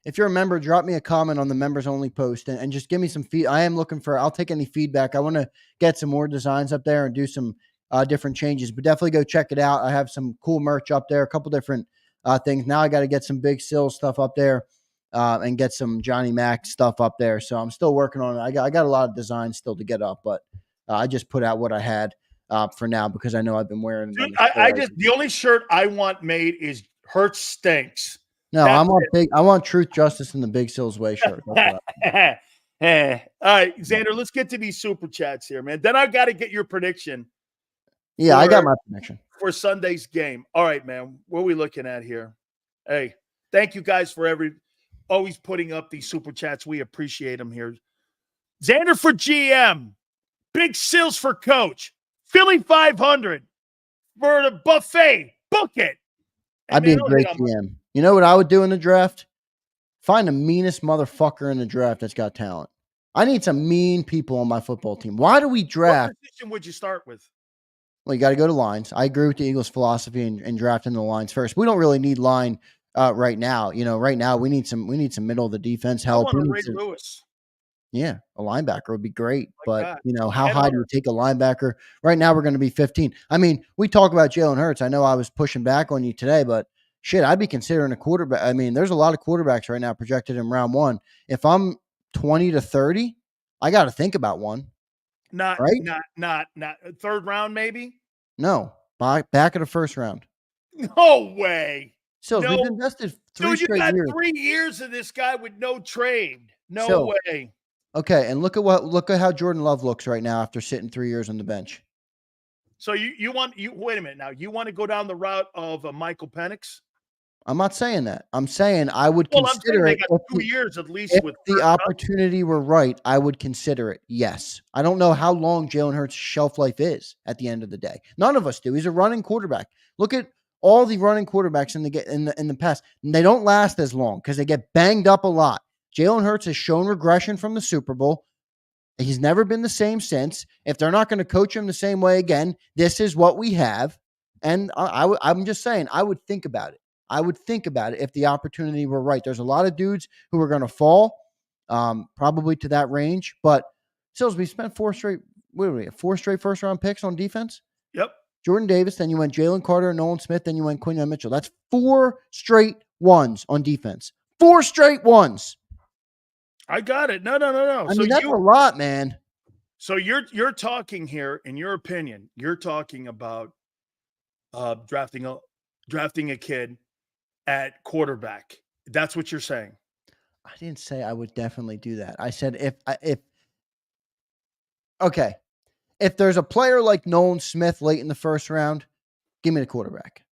If you're a member, drop me a comment on the members only post and just give me some feedback. I am looking I'll take any feedback. I want to get some more designs up there and do some different changes, but definitely go check it out. I have some cool merch up there, a couple different things. Now I got to get some big Silz stuff up there and get some Johnny Mac stuff up there. So I'm still working on it. I got a lot of designs still to get up, but I just put out what I had for now because I know I've been wearing. Dude, the only shirt I want made is Hurts Stinks. No, I want Truth, Justice, and the Big Silz Way shirt. All right, Zander, let's get to these super chats here, man. Then I got to get your prediction. Yeah, I got my prediction for Sunday's game. All right, man. What are we looking at here? Hey, thank you guys for always putting up these super chats. We appreciate them here. Zander for GM, Big Silz for coach, Philly 500 for the buffet. Book it. I'd be a great GM. You know what I would do in the draft? Find the meanest motherfucker in the draft that's got talent. I need some mean people on my football team. Why do we What draft? position would you start with? Well, you got to go to lines. I agree with the Eagles' philosophy and drafting the lines first. We don't really need line right now. Right now we need some middle of the defense I help. want We a need Ray some, Lewis. yeah, a linebacker would be great. Like But that. how Head high do hunter. you take a linebacker? Right now we're going to be 15. I mean, we talk about Jalen Hurts. I know I was pushing back on you today, but shit, I'd be considering a quarterback. I mean, there's a lot of quarterbacks right now projected in round one. If I'm 20 to 30, I got to think about one. Not Right? third round, maybe? No, back of the first round. No way. Silz, we've No. invested 3 Dude, you straight got years. 3 years of this guy with no trade. No So, way. okay, and look at how Jordan Love looks right now after sitting 3 years on the bench. So you wait a minute now. You want to go down the route of Michael Penix? I'm not saying that. I'm saying I would Well, I'm saying consider they it got 2 years at least if with the Kirk opportunity were right. I would consider it. Yes, I don't know how long Jalen Hurts' shelf life is at the end of the day. None of us do. He's a running quarterback. Look at all the running quarterbacks in the past. And they don't last as long because they get banged up a lot. Jalen Hurts has shown regression from the Super Bowl. He's never been the same since. If they're not going to coach him the same way again, this is what we have. And I'm just saying, I would think about it. I would think about it if the opportunity were right. There's a lot of dudes who are going to fall, probably to that range. But Sills, we spent 4 straight first round picks on defense. Yep. Jordan Davis, then you went Jalen Carter, Nolan Smith, then you went Quinyon Mitchell. That's 4 straight ones on defense. 4 straight ones. I got it. No. I mean, that's a lot, man. So you're talking here, in your opinion, you're talking about drafting a kid at quarterback. That's what you're saying. I didn't say I would definitely do that. I said if there's a player like Nolan Smith late in the first round, give me the quarterback.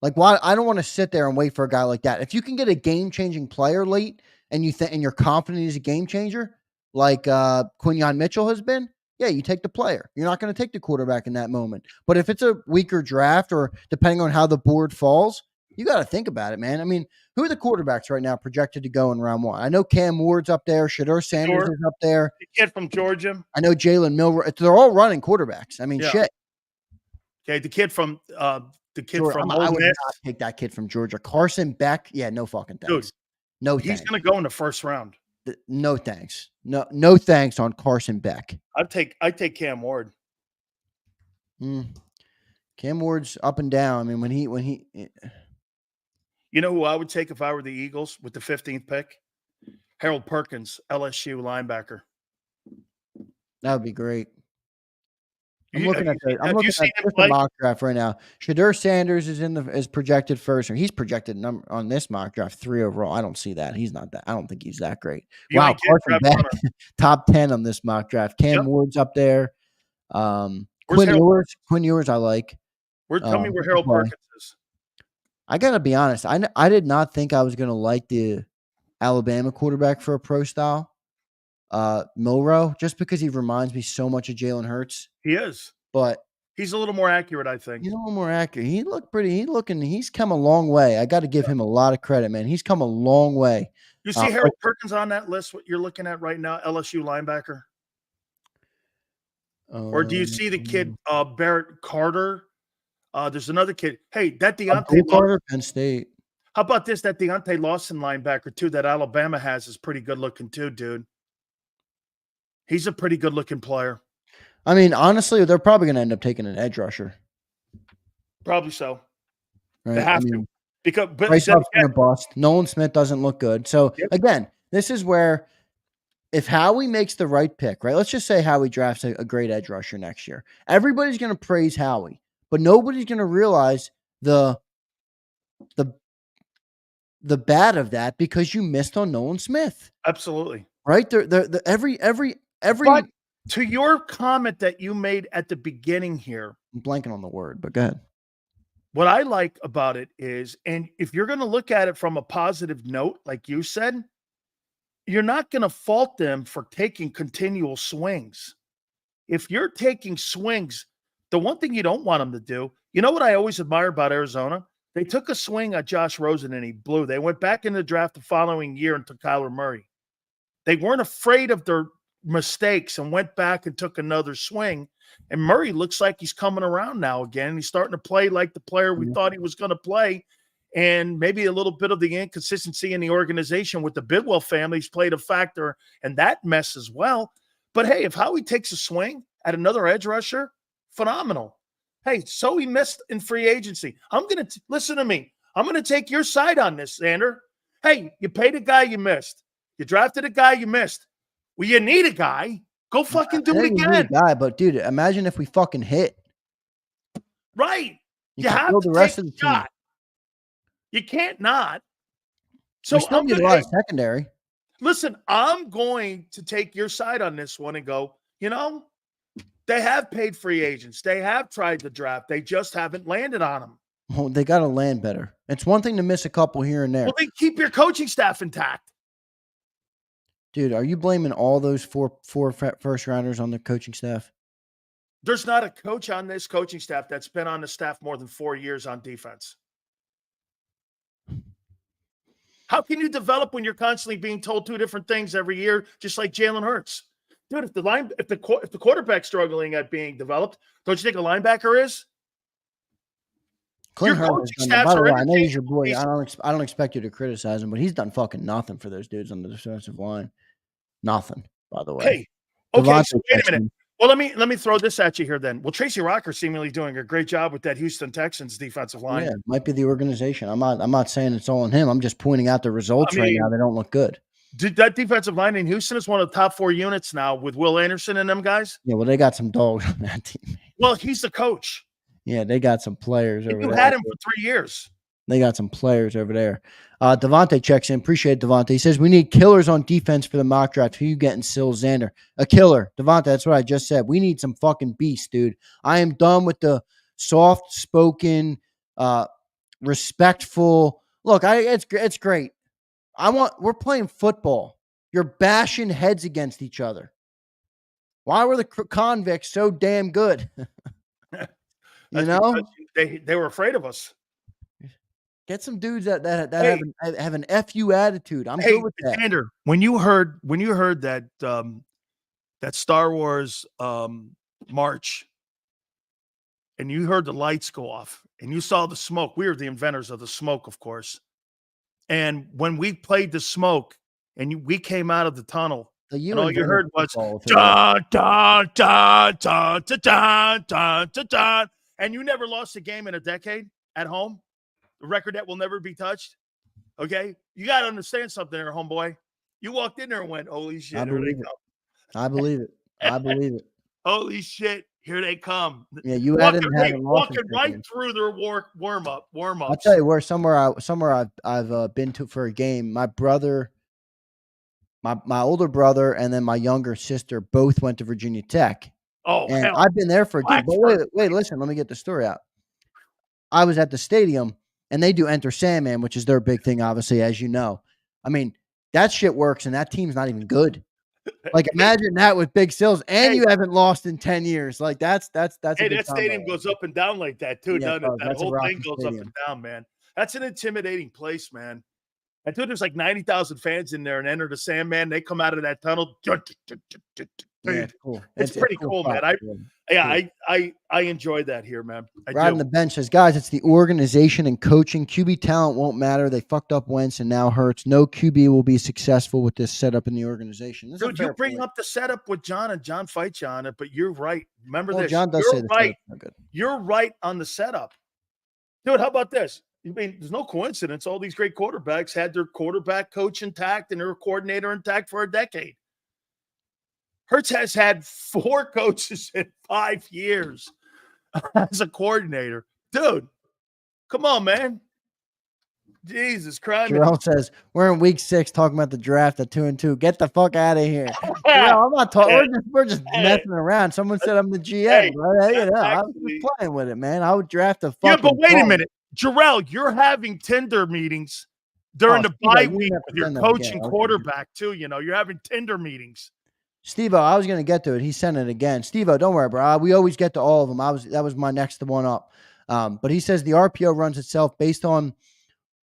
Like, why? I don't want to sit there and wait for a guy like that. If you can get a game-changing player late and you're confident he's a game changer, like Quinyon Mitchell has been, yeah, you take the player. You're not going to take the quarterback in that moment. But if it's a weaker draft or depending on how the board falls, you got to think about it, man. I mean, who are the quarterbacks right now projected to go in round one? I know Cam Ward's up there. Shadur Sanders is up there. The kid from Georgia. I know Jalen Milroe. They're all running quarterbacks. I mean, shit. Okay, the kid from Georgia, I would not take that kid from Georgia. Carson Beck. Yeah, no fucking thanks. Dude, no he's thanks. going to go in the first round. No thanks. No thanks on Carson Beck. I take Cam Ward. Cam Ward's up and down. I mean, when he You know who I would take if I were the Eagles with the 15th pick? Harold Perkins, LSU linebacker. That would be great. I'm You- looking have at the you- I'm have looking you at seen him just play? the mock draft right now. Shadur Sanders is projected first, or he's projected on this mock draft 3 overall. I don't see that. He's not that. I don't think he's that great. You Wow, ain't getting Carson Brett Beck, Hunter. top 10 on this mock draft. Cam Yep. Ward's up there. Where's Quinn Harold? Ewers, I like. Tell me where he Harold can play. Perkins is. I gotta be honest. I did not think I was gonna like the Alabama quarterback for a pro style, Milroe, just because he reminds me so much of Jalen Hurts. He is. But He's a little more accurate, I think. he's a little more accurate. He looked pretty. He's come a long way. I got to give him a lot of credit, man. He's come a long way. You see Harold Perkins on that list, what you're looking at right now, LSU linebacker? Or do you see the kid, Barrett Carter? There's another kid. Hey, that Deontay Carter, Penn State. How about this? That Deontay Lawson linebacker, too, that Alabama has is pretty good looking, too, dude. He's a pretty good looking player. I mean, honestly, they're probably going to end up taking an edge rusher. Probably so. Right? They have to. Because Bryce Huff's going to bust. Nolan Smith doesn't look good. So, again, this is where if Howie makes the right pick, right? Let's just say Howie drafts a great edge rusher next year. Everybody's going to praise Howie, but nobody's going to realize the bad of that because you missed on Nolan Smith. Absolutely. Right? Every But to your comment that you made at the beginning here, I'm blanking on the word, but go ahead. What I like about it is, and if you're going to look at it from a positive note, like you said, you're not going to fault them for taking continual swings. If you're taking swings, the one thing you don't want them to do, you know what I always admire about Arizona? They took a swing at Josh Rosen and he blew. They went back in the draft the following year and took Kyler Murray. They weren't afraid of their mistakes and went back and took another swing. And Murray looks like he's coming around now again. He's starting to play like the player we thought he was going to play. And maybe a little bit of the inconsistency in the organization with the Bidwell family's played a factor in that mess as well. But hey, if Howie takes a swing at another edge rusher, phenomenal. Hey, so he missed in free agency. I'm going to listen to me. I'm going to take your side on this, Zander. Hey, you paid a guy you missed. You drafted a guy you missed. Well, you need a guy. Go fucking do it again. Guy, but dude, imagine if we fucking hit. Right. You have to the rest of the team. You can't not. So we still need a lot of secondary. Listen, I'm going to take your side on this one and go, they have paid free agents. They have tried to draft. They just haven't landed on them. Well, they got to land better. It's one thing to miss a couple here and there. Well, then keep your coaching staff intact. Dude, are you blaming all those four first rounders on the coaching staff? There's not a coach on this coaching staff that's been on the staff more than 4 years on defense. How can you develop when you're constantly being told two different things every year, just like Jalen Hurts? Dude, if the quarterback's struggling at being developed, don't you think a linebacker is? Clint Hurts, by the way, I know he's your boy. I don't expect you to criticize him, but he's done fucking nothing for those dudes on the defensive line. Nothing, by the way. Hey, okay, so wait a minute. Well, let me throw this at you here then. Well, Tracy Rocker's seemingly doing a great job with that Houston Texans defensive line. Yeah, it might be the organization. I'm not saying it's all on him. I'm just pointing out the results right now. They don't look good. That defensive line in Houston is one of the top 4 units now with Will Anderson and them guys. Yeah, well, they got some dogs on that team. Well, he's the coach. Yeah, they got some players over there. You had him for 3 years. They got some players over there. Devontae checks in. Appreciate Devontae. He says, we need killers on defense for the mock draft. Who you getting, Silz, Zander? A killer. Devontae, that's what I just said. We need some fucking beasts, dude. I am done with the soft-spoken, respectful. Look, it's great. We're playing football. You're bashing heads against each other. Why were the convicts so damn good? You know? They were afraid of us. Get some dudes that have an FU attitude. I'm good with that. Zander, when you heard that that Star Wars march, and you heard the lights go off, and you saw the smoke. We were the inventors of the smoke, of course. And when we played the smoke, and we came out of the tunnel, and all you heard was da da da da da da da da da, and you never lost a game in a decade at home. The record that will never be touched. Okay? You got to understand something there, homeboy. You walked in there and went, holy shit, I believe it. I believe it. Holy shit, here they come. Yeah, you walking right through their warm-ups. I'll tell you where somewhere I've been to for a game. My brother, my older brother, and then my younger sister both went to Virginia Tech. Oh, and I've been there for a game. But wait, listen, let me get the story out. I was at the stadium. And they do Enter Sandman, which is their big thing, obviously, as you know. I mean, that shit works, and that team's not even good. Like, imagine that with Big Silz, and you haven't lost in 10 years. Like, that's. Hey, that stadium goes up and down like that too. Yeah, that whole thing goes up and down, man. That's an intimidating place, man. I told there's like 90,000 fans in there, and Enter the Sandman. They come out of that tunnel. Yeah, it's cool. It's pretty cool, man. I enjoy that here, man. Riding the bench says, guys, it's the organization and coaching. QB talent won't matter. They fucked up Wentz and now Hurts. No QB will be successful with this setup in the organization. Dude, you bring up the setup with John, and John fights you on it, but you're right. Remember this. John does say right. You're right on the setup. Dude, how about this? I mean, there's no coincidence. All these great quarterbacks had their quarterback coach intact and their coordinator intact for a decade. Hurts has had 4 coaches in 5 years as a coordinator. Dude, come on, man. Jesus Christ. Jarrell says, we're in week 6 talking about the draft at 2-2. Get the fuck out of here. I'm not talking. We're just messing around. Someone said I'm the GM. I was just playing with it, man. I would draft a fucking. Yeah, but wait a minute. Jarrell, you're having Tinder meetings during the bye week with your coach and quarterback, too. You know, you're having Tinder meetings. Steve-O, I was going to get to it. He sent it again. Steve-O, don't worry, bro. We always get to all of them. That was my next one up. But he says the RPO runs itself based on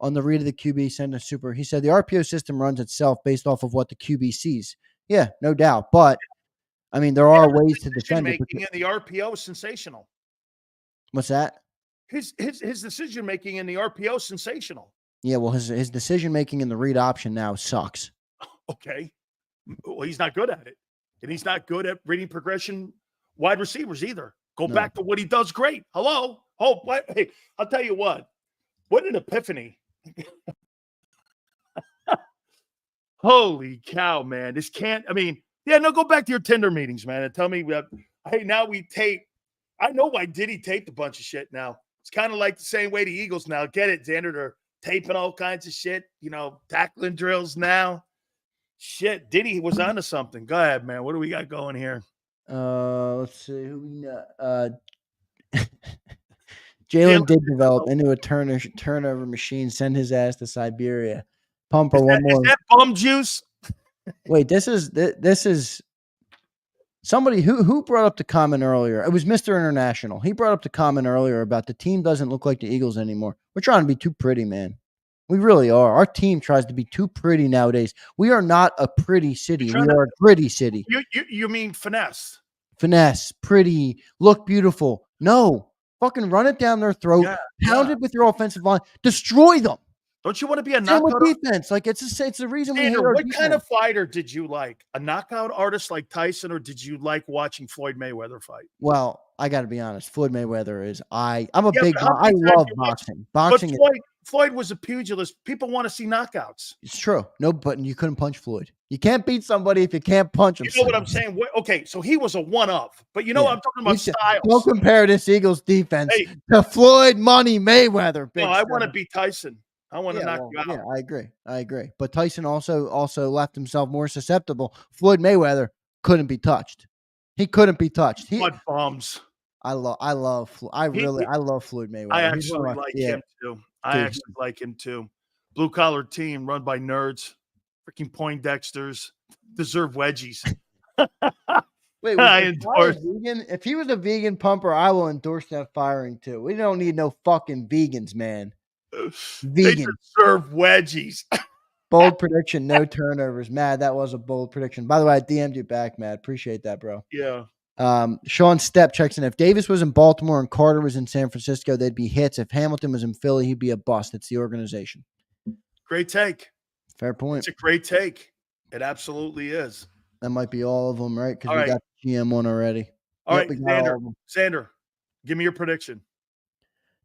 the read of the QB, send a super. He said the RPO system runs itself based off of what the QB sees. Yeah, no doubt. But I mean, there are ways to defend it. Making in the RPO is sensational. What's that? His decision making in the RPO is sensational. Yeah, well, his decision making in the read option now sucks. Okay, well, he's not good at it, and he's not good at reading progression wide receivers either. Go back to what he does great. Hello, what? Hey, I'll tell you what an epiphany. Holy cow, man! This can't. I mean, go back to your Tinder meetings, man, and tell me. Hey, now we tape. I know why Diddy taped a bunch of shit. Now it's kind of like the same way the Eagles now get it. Zander, they're taping all kinds of shit. Tackling drills now. Shit, Diddy was onto something. Go ahead, man. What do we got going here? Let's see who we got. Jalen did develop into a turnover machine. Send his ass to Siberia. Pumper one more. Is that bum juice? Wait, this is somebody who brought up the comment earlier. It was Mr. International. He brought up the comment earlier about the team doesn't look like the Eagles anymore. We're trying to be too pretty, man. We really are. Our team tries to be too pretty nowadays. We are not a pretty city. We are a gritty city. You mean finesse? Finesse, pretty, look beautiful. No. Fucking run it down their throat, pound it with your offensive line, destroy them. Don't you want to be a knockout defense? Like it's the reason we hate our What defense. kind of fighter did you like? A knockout artist like Tyson, or did you like watching Floyd Mayweather fight? Well, I got to be honest. Floyd Mayweather is I'm a big. I love boxing. Boxing. But Floyd was a pugilist. People want to see knockouts. It's true. No, but you couldn't punch Floyd. You can't beat somebody if you can't punch him. You know what I'm saying? Okay, so he was a one-of, but I'm talking about styles. Don't compare this Eagles defense to Floyd Money Mayweather. No, I want to beat Tyson. I want to knock you out. Yeah, I agree. But Tyson also left himself more susceptible. Floyd Mayweather couldn't be touched. He couldn't be touched. Blood bombs. I love Floyd Mayweather. I actually like him too. I actually like him too. Blue collar team run by nerds, freaking Poindexters, deserve wedgies. Wait, I endorse. If he was a vegan pumper, I will endorse that firing too. We don't need no fucking vegans, man. They deserve wedgies. Bold prediction, no turnovers. Matt, that was a bold prediction. By the way, I DM'd you back, Matt. Appreciate that, bro. Yeah. Sean Stepp checks in. If Davis was in Baltimore and Carter was in San Francisco, they'd be hits. If Hamilton was in Philly, he'd be a bust. It's the organization. Great take. Fair point. It's a great take. It absolutely is. That might be all of them, right? Because we got the GM one already. All right, Zander, give me your prediction.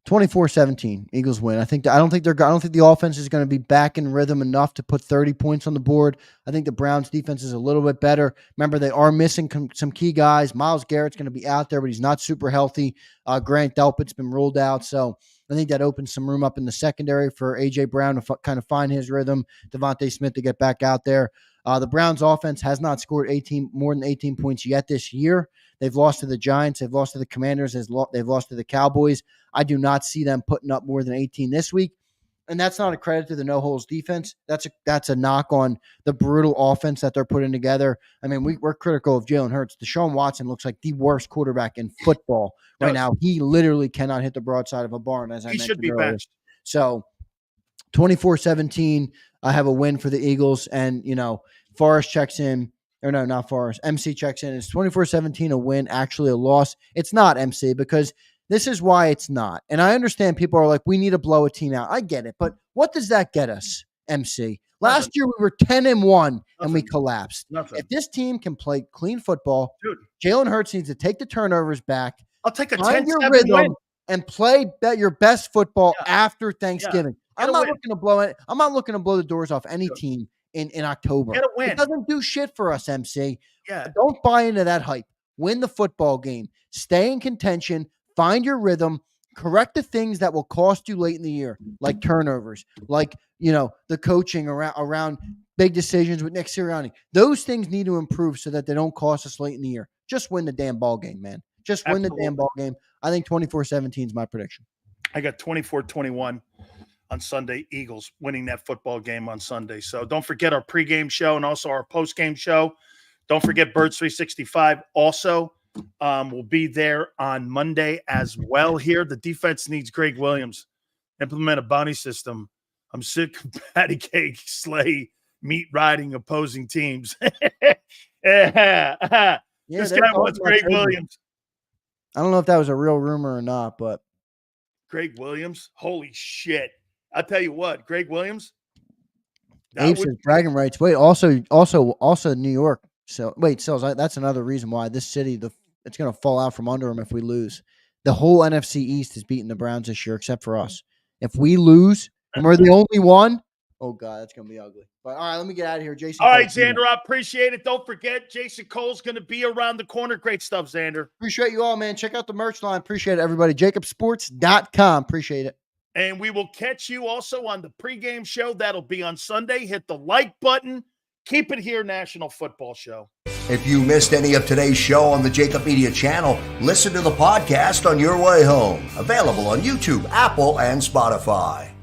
24-17, Eagles win. I don't think the offense is going to be back in rhythm enough to put 30 points on the board. I think the Browns defense is a little bit better. Remember, they are missing some key guys. Myles Garrett's going to be out there, but he's not super healthy. Grant Delpit's been ruled out, so I think that opens some room up in the secondary for A.J. Brown to kind of find his rhythm, Devontae Smith to get back out there. The Browns offense has not scored more than 18 points yet this year. They've lost to the Giants. They've lost to the Commanders. They've lost to the Cowboys. I do not see them putting up more than 18 this week. And that's not a credit to the no-holes defense. That's a knock on the brutal offense that they're putting together. I mean, we're critical of Jalen Hurts. Deshaun Watson looks like the worst quarterback in football right now. He literally cannot hit the broadside of a barn, as I mentioned should be earlier. benched. So 24-17, I have a win for the Eagles. And, Forrest checks in. Or no, not Forrest. MC checks in. It's 24-17 a win, actually a loss. It's not, MC, because this is why it's not. And I understand people are like, we need to blow a team out. I get it. But what does that get us, MC? Last year we were 10-1 and we collapsed. Nothing. If this team can play clean football, dude, Jalen Hurts needs to take the turnovers back. I'll take a 10-7 win and play your best football after Thanksgiving. Yeah. I'm not looking to blow it. I'm not looking to blow the doors off any team in October. Get a win. It doesn't do shit for us, MC. Yeah. Don't buy into that hype. Win the football game. Stay in contention. Find your rhythm. Correct the things that will cost you late in the year, like turnovers, like the coaching around big decisions with Nick Sirianni. Those things need to improve so that they don't cost us late in the year. Just win the damn ball game, man. Just win the damn ball game. I think 24-17 is my prediction. I got 24-21 on Sunday, Eagles winning that football game on Sunday. So don't forget our pregame show and also our postgame show. Don't forget Birds 365 also will be there on Monday as well here. The defense needs Greg Williams. Implement a bounty system. I'm sick of patty cake, sleigh, meat riding opposing teams. This guy wants Greg Williams. I don't know if that was a real rumor or not, but Greg Williams, holy shit! I'll tell you what, Greg Williams. Abe says bragging rights. Wait, also New York. So wait, Silz, that's another reason why this city it's going to fall out from under them if we lose. The whole NFC East is beating the Browns this year, except for us. If we lose and we're the only one, oh god, that's going to be ugly. But all right, let me get out of here, Jason. All right, Zander, I appreciate it. Don't forget, Jason Cole's going to be around the corner. Great stuff, Zander. Appreciate you all, man. Check out the merch line. Appreciate it, everybody. JAKIBSports.com. Appreciate it. And we will catch you also on the pregame show. That'll be on Sunday. Hit the like button. Keep it here, National Football Show. If you missed any of today's show on the JAKIB Media channel, listen to the podcast on your way home. Available on YouTube, Apple, and Spotify.